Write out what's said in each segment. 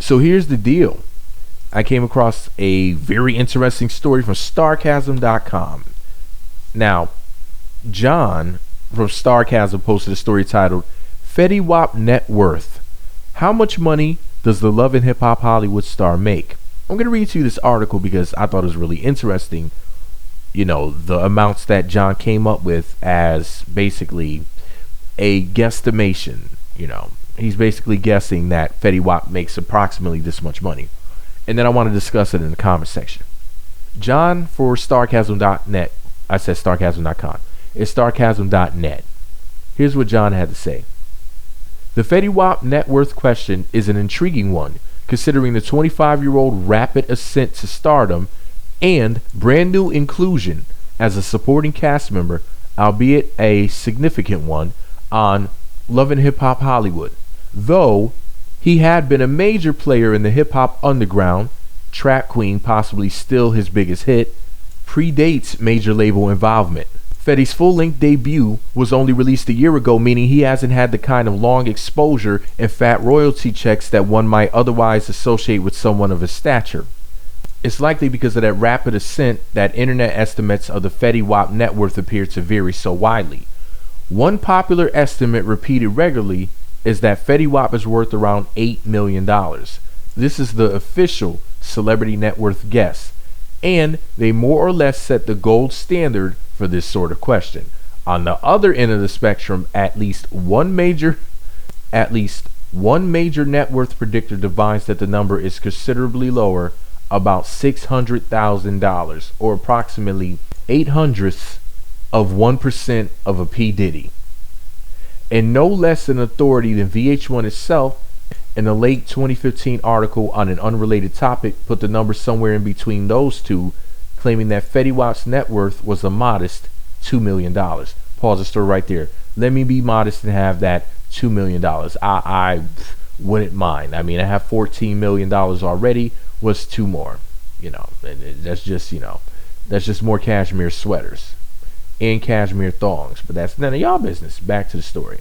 So here's the deal. I came across a very interesting story from Starcasm.com. Now, John from Starcasm posted a story titled Fetty Wap Net Worth. How much money does the Love and Hip Hop Hollywood star make? I'm going to read to you this article because I thought it was really interesting. You know, the amounts that John came up with as basically a guesstimation. You know, he's basically guessing that Fetty Wap makes approximately this much money. And then I want to discuss it in the comment section. John for Starcasm.net. I said Starcasm.com. It's Starcasm.net. Here's what John had to say. The Fetty Wap net worth question is an intriguing one, considering the 25-year-old rapid ascent to stardom and brand new inclusion as a supporting cast member, albeit a significant one, on Love and Hip Hop Hollywood. Though he had been a major player in the hip hop underground, Trap Queen, possibly still his biggest hit, predates major label involvement. Fetty's full-length debut was only released a year ago, meaning he hasn't had the kind of long exposure and fat royalty checks that one might otherwise associate with someone of his stature. It's likely because of that rapid ascent that internet estimates of the Fetty Wap net worth appear to vary so widely. One popular estimate repeated regularly is that Fetty Wap is worth around $8 million. This is the official celebrity net worth guess, and they more or less set the gold standard for this sort of question. On the other end of the spectrum, at least one major net worth predictor divines that the number is considerably lower, about $600,000, or approximately 0.08% of 1% of a P. Diddy. And no less an authority than VH1 itself, in a late 2015 article on an unrelated topic, put the number somewhere in between those two, claiming that Fetty Wap's net worth was a modest $2 million. Pause the story right there. Let me be modest and have that $2 million. I wouldn't mind. I mean, I have $14 million already. What's two more? You know, that's just more cashmere sweaters and cashmere thongs. But that's none of y'all business. Back to the story.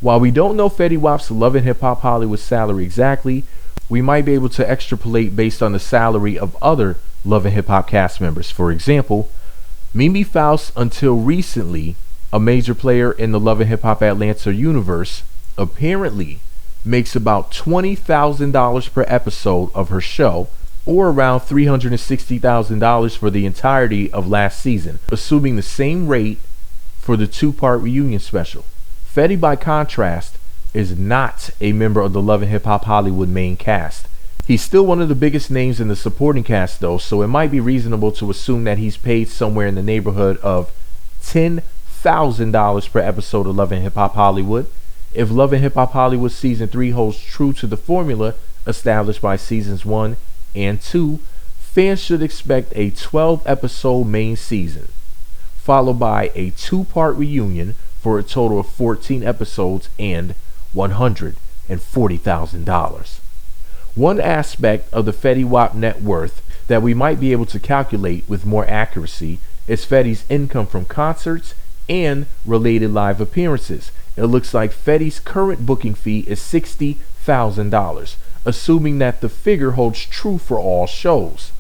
While we don't know Fetty Wap's Love and Hip Hop Hollywood salary exactly, we might be able to extrapolate based on the salary of other Love and Hip Hop cast members. For example, Mimi Faust, until recently a major player in the Love and Hip Hop Atlanta universe, apparently makes about $20,000 per episode of her show, or around $360,000 for the entirety of last season, assuming the same rate for the two-part reunion special. Fetty, by contrast, is not a member of the Love and Hip Hop Hollywood main cast. He's still one of the biggest names in the supporting cast though, so it might be reasonable to assume that he's paid somewhere in the neighborhood of $10,000 per episode of Love and Hip Hop Hollywood. If Love and Hip Hop Hollywood Season 3 holds true to the formula established by Seasons 1 and 2, fans should expect a 12-episode main season, followed by a two-part reunion for a total of 14 episodes and $140,000. One aspect of the Fetty Wap net worth that we might be able to calculate with more accuracy is Fetty's income from concerts and related live appearances. It looks like Fetty's current booking fee is $60,000, assuming that the figure holds true for all shows.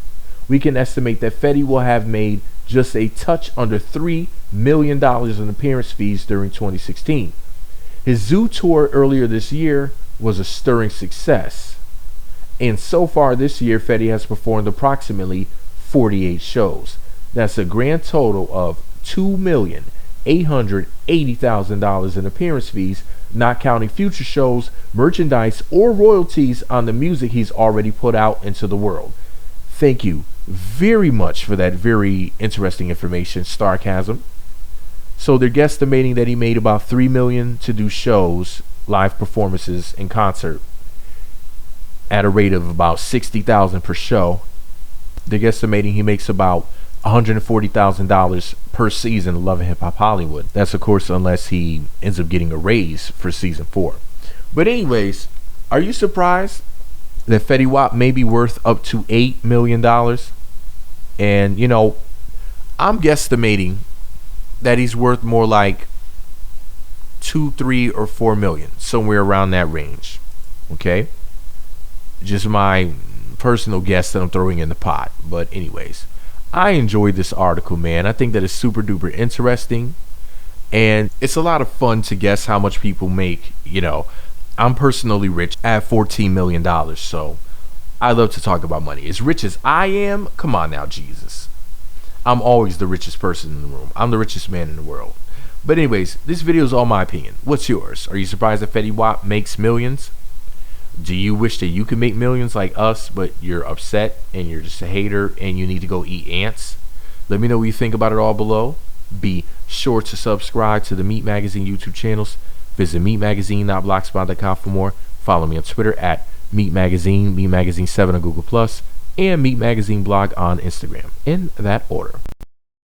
We can estimate that Fetty will have made just a touch under $3 million in appearance fees during 2016. His Zoo tour earlier this year was a stirring success, and so far this year Fetty has performed approximately 48 shows. That's a grand total of $2,880,000 in appearance fees, not counting future shows, merchandise, or royalties on the music he's already put out into the world. Thank you very much for that very interesting information, Starcasm. So they're guesstimating that he made about $3 million to do shows, live performances, and concert at a rate of about $60,000 per show. They're guesstimating he makes about $140,000 per season of Love and Hip Hop Hollywood. That's of course unless he ends up getting a raise for season 4. But anyways, are you surprised that Fetty Wap may be worth up to $8 million? And you know, I'm guesstimating that he's worth more like 2, 3, or 4 million, somewhere around that range. Okay, Just my personal guess that I'm throwing in the pot. But anyways, I enjoyed this article, man. I think that it's super duper interesting. And it's a lot of fun to guess how much people make. I'm personally rich at $14 million. So I love to talk about money. As rich as I am, come on now, Jesus. I'm always the richest person in the room. I'm the richest man in the world. But anyways, this video is all my opinion. What's yours? Are you surprised that Fetty Wap makes millions? Do you wish that you could make millions like us, but you're upset and you're just a hater and you need to go eat ants? Let me know what you think about it all below. Be sure to subscribe to the Meat Magazine YouTube channels. Visit meatmagazine.blogspot.com for more. Follow me on Twitter at Meat Magazine, Meat Magazine 7 on Google+, and Meat Magazine blog on Instagram. In that order.